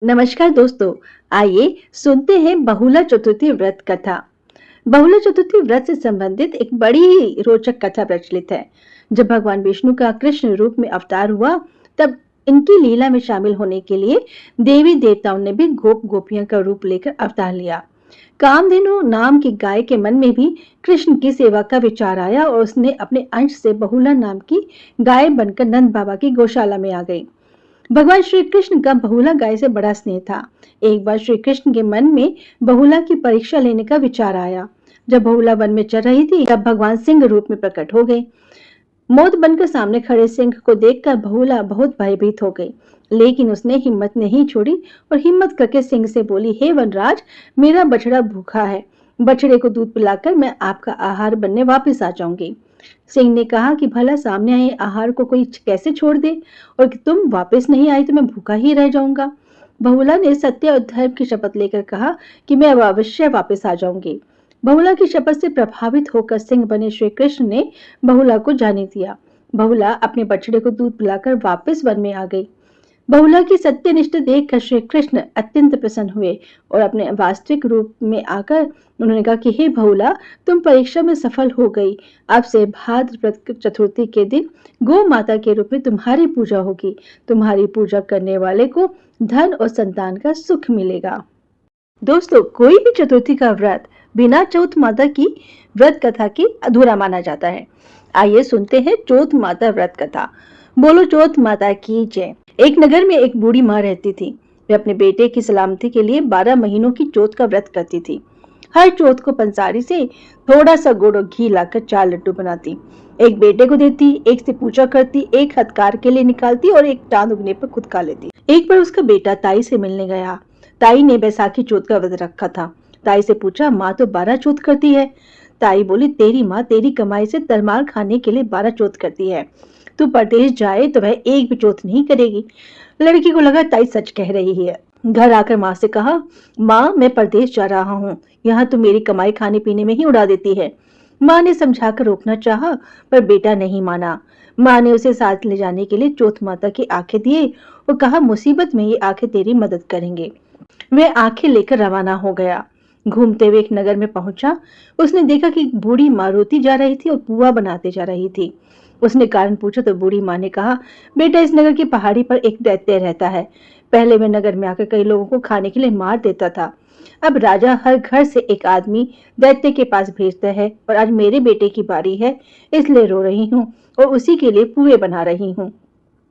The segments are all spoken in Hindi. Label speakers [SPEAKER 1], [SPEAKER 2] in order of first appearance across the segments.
[SPEAKER 1] नमस्कार दोस्तों। आइए सुनते हैं बहुला चतुर्थी व्रत कथा। बहुला चतुर्थी व्रत से संबंधित एक बड़ी ही रोचक कथा प्रचलित है। जब भगवान विष्णु का कृष्ण रूप में अवतार हुआ, तब इनकी लीला में शामिल होने के लिए देवी देवताओं ने भी गोप गोपियों का रूप लेकर अवतार लिया। कामधेनु नाम की गाय के मन में भी कृष्ण की सेवा का विचार आया और उसने अपने अंश से बहुला नाम की गाय बनकर नंद बाबा की गौशाला में आ गई। भगवान श्री कृष्ण का बहुला गाय से बड़ा स्नेह था। एक बार श्री कृष्ण के मन में बहुला की परीक्षा लेने का विचार आया। जब बहुला वन में चल रही थी, तब भगवान सिंह रूप में प्रकट हो गए। मौत बनकर सामने खड़े सिंह को देखकर बहुला बहुत भयभीत हो गई, लेकिन उसने हिम्मत नहीं छोड़ी और हिम्मत करके सिंह से बोली, हे वनराज, मेरा बछड़ा भूखा है। बछड़े को दूध पिलाकर मैं आपका आहार बनने वापस आ जाऊंगी। सिंह ने कहा कि भला सामने आए आहार को कोई कैसे छोड़ दे, और कि तुम वापस नहीं आई तो मैं भूखा ही रह जाऊंगा। बहुला ने सत्य और धर्म की शपथ लेकर कहा कि मैं अब अवश्य वापस आ जाऊंगी। बहुला की शपथ से प्रभावित होकर सिंह बने श्री कृष्ण ने बहुला को जाने दिया। बहुला अपने बछड़े को दूध पिलाकर वापस वन में आ गई। बहुला की सत्यनिष्ठ देखकर श्री कृष्ण अत्यंत प्रसन्न हुए और अपने वास्तविक रूप में आकर उन्होंने कहा कि हे बहुला, तुम परीक्षा में सफल हो गई। अब से भाद्रपद चतुर्थी के दिन गौ माता के रूप में तुम्हारी पूजा होगी। तुम्हारी पूजा करने वाले को धन और संतान का सुख मिलेगा। दोस्तों, कोई भी चतुर्थी का व्रत बिना चौथ माता की व्रत कथा के अधूरा माना जाता है। आइए सुनते हैं चौथ माता व्रत कथा। बोलो चौथ माता की जय। एक नगर में एक बूढ़ी माँ रहती थी। वे अपने बेटे की सलामती के लिए 12 महीनों की चौथ का व्रत करती थी। हर चौथ को पंसारी से थोड़ा सा गुड़ और घी लाकर 4 लड्डू बनाती, एक बेटे को देती, एक से पूजा करती, एक हथकार के लिए निकालती और एक चांद उगने पर खुद खा लेती। एक बार उसका बेटा ताई से मिलने गया। ताई ने बैसाखी चौथ का व्रत रखा था। ताई से पूछा, माँ तो 12 चौथ करती है। ताई बोली, तेरी माँ तेरी कमाई से तरमाल खाने के लिए 12 चौथ करती है। तू परदेश जाए तो वह एक भी चौथ नहीं करेगी। लड़की को लगा ताई सच कह रही है। घर आकर माँ से कहा, माँ मैं परदेश जा रहा हूँ, यहाँ तो मेरी कमाई खाने पीने में ही उड़ा देती है। माँ ने समझाकर रोकना चाहा, पर बेटा नहीं माना। माँ ने उसे साथ ले जाने के लिए चौथ माता की आंखें दिए और कहा, मुसीबत में ये आंखें तेरी मदद करेंगे। वह आंखें लेकर रवाना हो गया। घूमते हुए एक नगर में पहुंचा। उसने देखा कि बूढ़ी माँ रोती जा रही थी और पुआ बनाते जा रही थी। उसने कारण पूछा तो बूढ़ी माँ ने कहा, बेटा इस नगर की पहाड़ी पर एक दैत्य रहता है। पहले वह नगर में आकर कई लोगों को खाने के लिए मार देता था। अब राजा हर घर से एक आदमी दैत्य के पास भेजता है और आज मेरे बेटे की बारी है, इसलिए रो रही हूँ और उसी के लिए पुए बना रही हूँ।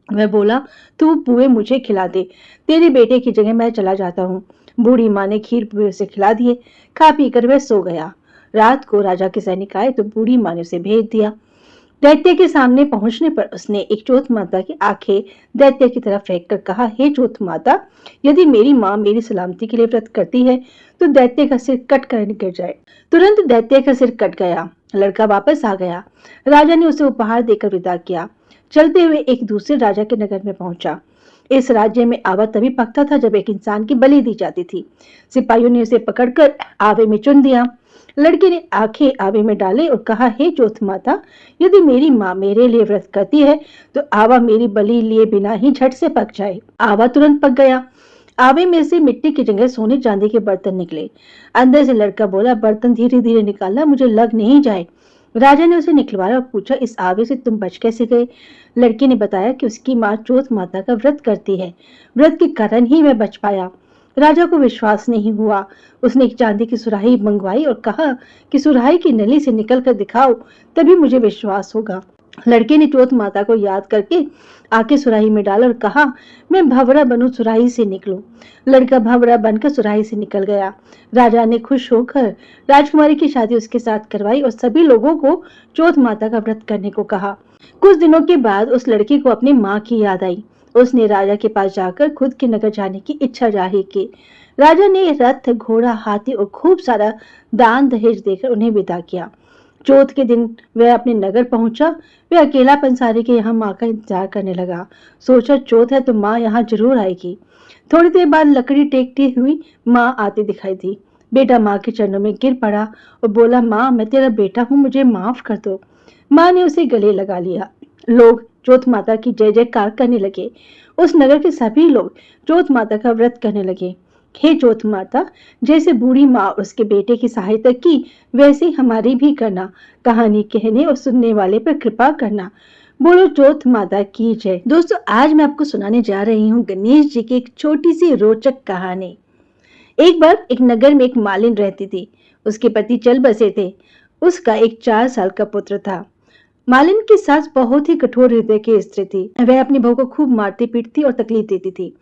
[SPEAKER 1] वह बोला, तू पुए मुझे खिला दे, तेरे बेटे की जगह मैं चला जाता हूँ। बूढ़ी माँ ने खीर पुए उसे खिला दिए। खा पी कर वह सो गया। रात को राजा के सैनिक आए तो बूढ़ी माँ ने उसे भेज दिया। दैत्य के सामने पहुंचने पर उसने एक चौथ माता की आंखें दैत्य की तरफ फेंक कर कहा, हे चौथ माता, यदि मेरी माँ मेरी सलामती के लिए व्रत करती है तो दैत्य का सिर कट कर गिर जाए। तुरंत दैत्य का सिर कट गया। लड़का वापस आ गया। राजा ने उसे उपहार देकर विदा किया। चलते हुए एक दूसरे राजा के नगर में पहुंचा। इस राज्य में आवा तभी पकता था जब एक इंसान की बलि दी जाती थी। सिपाहियों ने उसे पकड़कर आवे में चुन दिया। लड़के ने आंखें आवे में डाले और कहा, हे चौथ माता, यदि मेरी माँ मेरे लिए व्रत करती है तो आवा मेरी बलि लिए बिना ही झट से पक जाए। आवा तुरंत पक गया। आवे में से मिट्टी की जगह सोने चांदी के बर्तन निकले। अंदर से लड़का बोला, बर्तन धीरे धीरे निकालना, मुझे लग नहीं जाए। राजा ने उसे निकलवाया और पूछा, इस आवे से तुम बच कैसे गए? लड़के ने बताया कि उसकी माँ चौथ माता का व्रत करती है, व्रत के कारण ही वह बच पाया। राजा को विश्वास नहीं हुआ। उसने एक चांदी की सुराही मंगवाई और कहा कि सुराही की नली से निकल कर दिखाओ, तभी मुझे विश्वास होगा। लड़के ने चौथ माता को याद करके आके सुराही में डाला और कहा, मैं भंवरा बनूं, सुराही से निकलूं। लड़का भंवरा बनकर सुराही से निकल गया। राजा ने खुश होकर राजकुमारी की शादी उसके साथ करवाई और सभी लोगों को चौथ माता का व्रत करने को कहा। कुछ दिनों के बाद उस लड़की को अपनी माँ की याद आई। उसने राजा के पास जाकर खुद के नगर जाने की इच्छा जाहिर की। राजा ने रथ, घोड़ा, हाथी और खूब सारा दान दहेज देकर उन्हें विदा किया। चौथ के दिन वह अपने नगर पहुंचा। वह अकेला पंसारी के यहाँ माँ का इंतजार करने लगा। सोचा चौथ है तो माँ यहाँ जरूर आएगी। थोड़ी देर बाद लकड़ी टेकती हुई माँ आती दिखाई दी। बेटा माँ के चरणों में गिर पड़ा और बोला, माँ मैं तेरा बेटा हूँ, मुझे माफ कर दो। माँ ने उसे गले लगा लिया। लोग जोत माता की जय जयकार करने लगे। उस नगर के सभी लोग जोत माता का व्रत करने लगे। हे जोत माता, जैसे बूढ़ी माँ उसके बेटे की सहायता की, वैसे हमारी भी करना। कहानी कहने और सुनने वाले पर कृपा करना। बोलो जोत माता की जय। दोस्तों, आज मैं आपको सुनाने जा रही हूँ गणेश जी की एक छोटी सी रोचक कहानी। एक बार एक नगर में एक मालिन रहती थी। उसके पति चल बसे थे। उसका एक 4 साल का पुत्र था। मालिन की सास बहुत ही कठोर हृदय की स्त्री थी। वह अपनी बहू को खूब मारती पीटती और तकलीफ देती थी।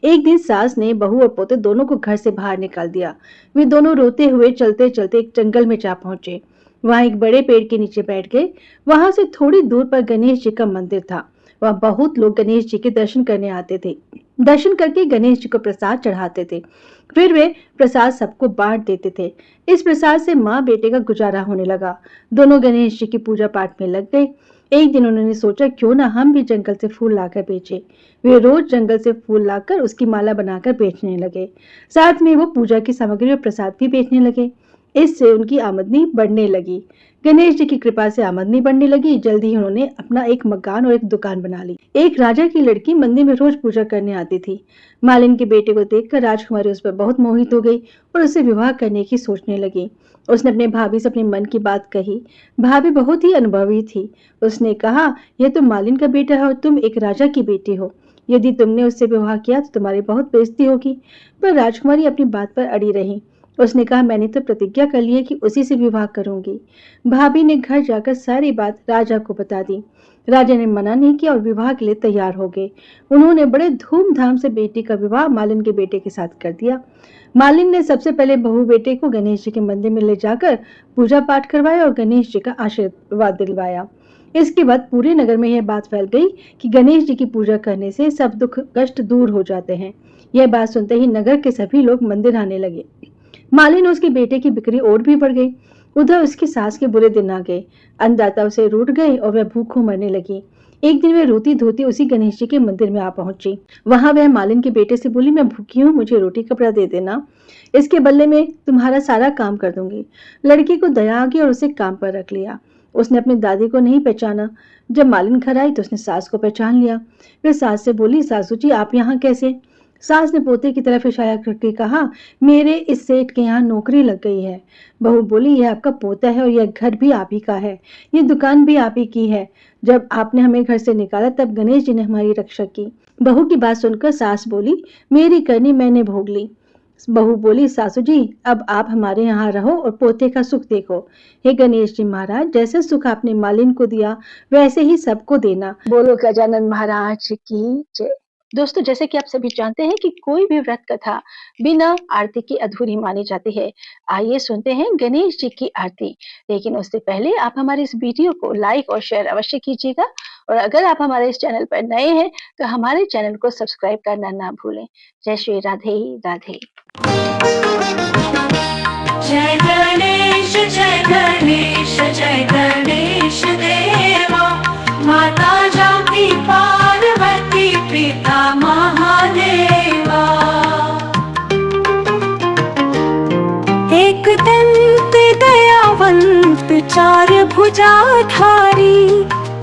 [SPEAKER 1] एक दिन सास ने बहू और पोते दोनों को घर से बाहर निकाल दिया। वे दोनों रोते हुए चलते चलते एक जंगल में जा पहुंचे। वहां एक बड़े पेड़ के नीचे बैठ गए। वहां से थोड़ी दूर पर गणेश जी का मंदिर था। वहां बहुत लोग गणेश जी के दर्शन करने आते थे। दर्शन करके गणेश जी को प्रसाद चढ़ाते थे। फिर वे प्रसाद सबको बांट देते थे। इस प्रसाद से माँ बेटे का गुजारा होने लगा। दोनों गणेश जी की पूजा पाठ में लग गए। एक दिन उन्होंने सोचा, क्यों ना हम भी जंगल से फूल लाकर बेचें। वे रोज जंगल से फूल लाकर उसकी माला बनाकर बेचने लगे। साथ में वो पूजा की सामग्री और प्रसाद भी बेचने लगे। इससे उनकी आमदनी बढ़ने लगी। गणेश जी की कृपा से आमदनी बढ़ने लगी। जल्दी ही उन्होंने अपना एक मकान और एक दुकान बना ली। एक राजा की लड़की मंदिर में रोज पूजा करने आती थी। मालिन के बेटे को देखकर राजकुमारी उस पर बहुत मोहित हो गई और उससे विवाह करने की सोचने लगी। उसने अपने भाभी से अपने मन की बात कही। भाभी बहुत ही अनुभवी थी। उसने कहा, यह तो मालिन का बेटा है और तुम एक राजा की बेटी हो। यदि तुमने उससे विवाह किया तो तुम्हारी बहुत बेइज्जती होगी। पर राजकुमारी अपनी बात पर अड़ी रही। उसने कहा, मैंने तो प्रतिज्ञा कर ली है कि उसी से विवाह करूंगी। भाभी ने घर जाकर सारी बात राजा को बता दी। राजा ने मना नहीं किया और विवाह के लिए तैयार हो गए। उन्होंने बड़े धूमधाम से बेटी का विवाह मालिन के बेटे के साथ कर दिया। मालिन ने सबसे पहले बहू बेटे को गणेश जी के मंदिर में ले जाकर पूजा पाठ करवाया और गणेश जी का आशीर्वाद दिलवाया। इसके बाद पूरे नगर में यह बात फैल गई कि गणेश जी की पूजा करने से सब दुख कष्ट दूर हो जाते हैं। यह बात सुनते ही नगर के सभी लोग मंदिर आने लगे। मालिन और उसके बेटे की बिक्री और भी बढ़ गई। उधर उसकी सास के बुरे दिन आ गए। अन्नदाता उसे रूठ गए और वह भूखों मरने लगी। एक दिन वह रोती धोती उसी गणेश जी के मंदिर में आ पहुंची। वहां वह मालिन के बेटे से बोली, मैं भूखी हूँ, मुझे रोटी कपड़ा दे देना। इसके बदले में तुम्हारा सारा काम कर दूंगी। लड़की को दया आ गई और उसे काम पर रख लिया। उसने अपनी दादी को नहीं पहचाना। जब मालिन घर आई तो उसने सास को पहचान लिया। वह सास से बोली, सासू जी आप यहाँ कैसे? सास ने पोते की तरफ इशारा करके कहा, मेरे इस सेठ के यहाँ नौकरी लग गई है। बहू बोली, यह आपका पोता है और यह घर भी आप ही का है, ये दुकान भी आप ही की है। जब आपने हमें घर से निकाला तब गणेश जी ने हमारी रक्षा की। बहू की बात सुनकर सास बोली, मेरी करनी मैंने भोग ली। बहू बोली, सासू जी अब आप हमारे यहाँ रहो और पोते का सुख देखो। हे गणेश जी महाराज, जैसे सुख आपने मालिन को दिया वैसे ही सबको देना। बोलो गजानन महाराज की जय। दोस्तों, जैसे कि आप सभी जानते हैं कि कोई भी व्रत कथा बिना आरती की अधूरी मानी जाती है। आइए सुनते हैं गणेश जी की आरती। लेकिन उससे पहले आप हमारे इस वीडियो को लाइक और शेयर अवश्य कीजिएगा। और अगर आप हमारे इस चैनल पर नए हैं तो हमारे चैनल को सब्सक्राइब करना ना भूलें। जय श्री राधे राधे।
[SPEAKER 2] जय गणेश जय गणेश जय गणेश देवा, माता जानकी पार्वती पिता महादेवा। एक दंत दयावंत चार भुजाधारी,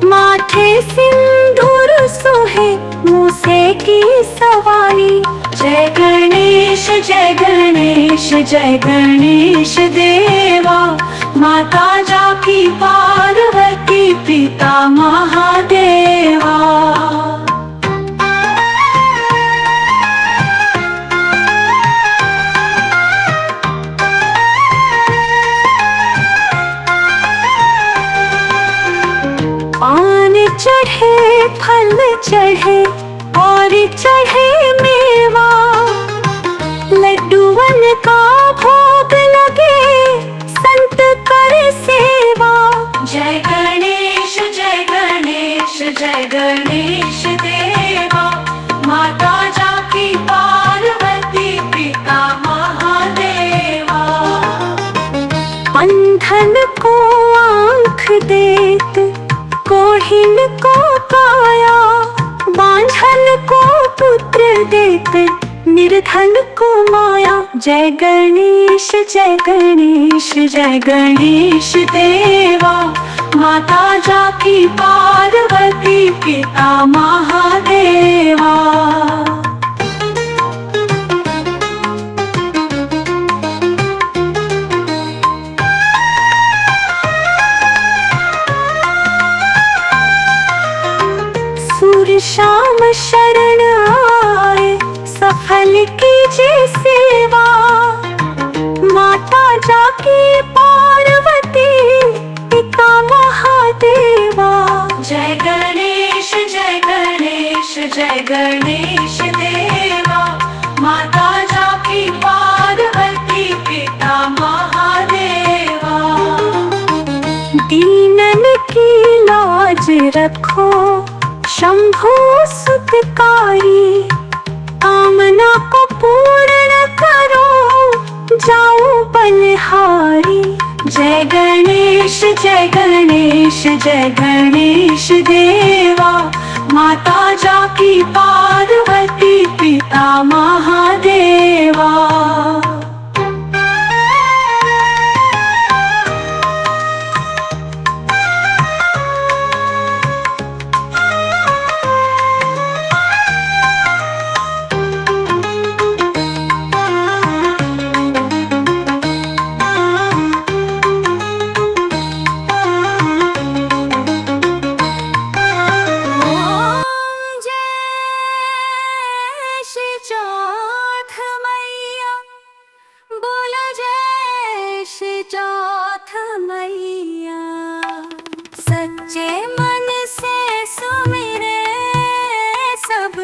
[SPEAKER 2] माथे सिंदूर सोहे मूसे की सवारी। जय गणेश जय गणेश जय गणेश देवा, माता जानकी पार्वती पिता महादेवा। पान चढ़े फल चढ़े और चढ़े मेवा, लड्डूवन का भोग लगे संत कर सेवा। जय गणेश जय गणेश जय गणेश देवा, माता जानकी पार्वती पिता महादेवा। अंधन को आँख देत, कोढ़िन को काया, बांझल को पुत्र देते, निर्धन को माया। जय गणेश जय गणेश जय गणेश देवा, माता जाकी पार्वती पिता महादेवा। सूर्य शाम शरण आए सफल कीजिए सेवा। माता जाकी पार्वती पिता महादेवा। जय गणेश जय गणेश जय गणेश देवा। माता जाकी पार्वती पिता महादेवा। दीनन की लाज रखो शंभो सुतकारी। कामना को पूर्ण करो जाओ बलिहारी। जय गणेश जय गणेश जय गणेश देवा। माता जाकी पार्वती पिता महादेवा। सच्चे मन से सुमिरे सब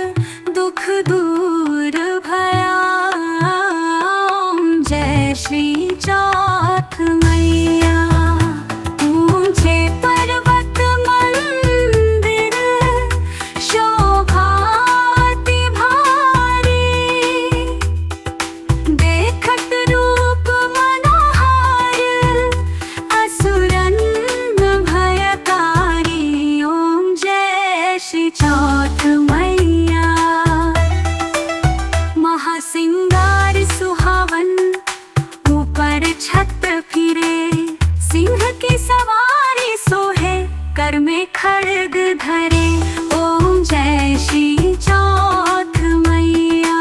[SPEAKER 2] दुख दूर भया। जय श्री चौथ मैया। ऊंचे पर्वत मंदिर शोभाति भारी। देखत रूप मनोहर असुरन चौथ मैया। महासिंगार सुहावन ऊपर छत फिरे। सिंह की सवारी सोहे कर में खड्ग धरे। ओम जय श्री चौथ मैया।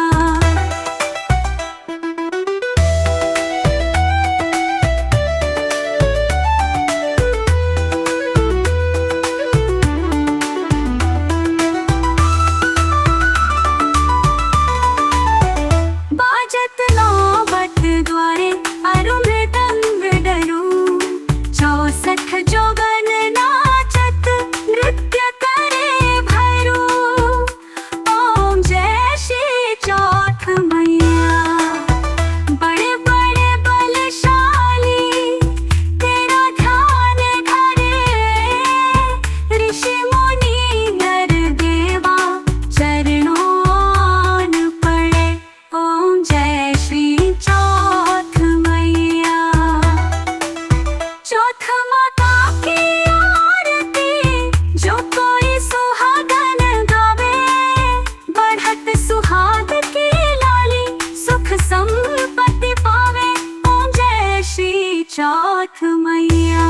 [SPEAKER 2] नौबत द्वारे अरु मृदंग डरू। 64 जोगन नाचत नृत्य करे भैरू। ओम जय श्री चौथ मैया। बड़े बड़े बलशाली तेरा ध्यान धरे। ऋषि मुनि नर देवा चरणों पड़े। ओम जय श्री चौथ मैया। चौथ माता की आरती जो कोई सुहागन गावे। बढ़त सुहाग की लाली सुख संपत्ति पावे। ओम जय श्री चौथ मैया।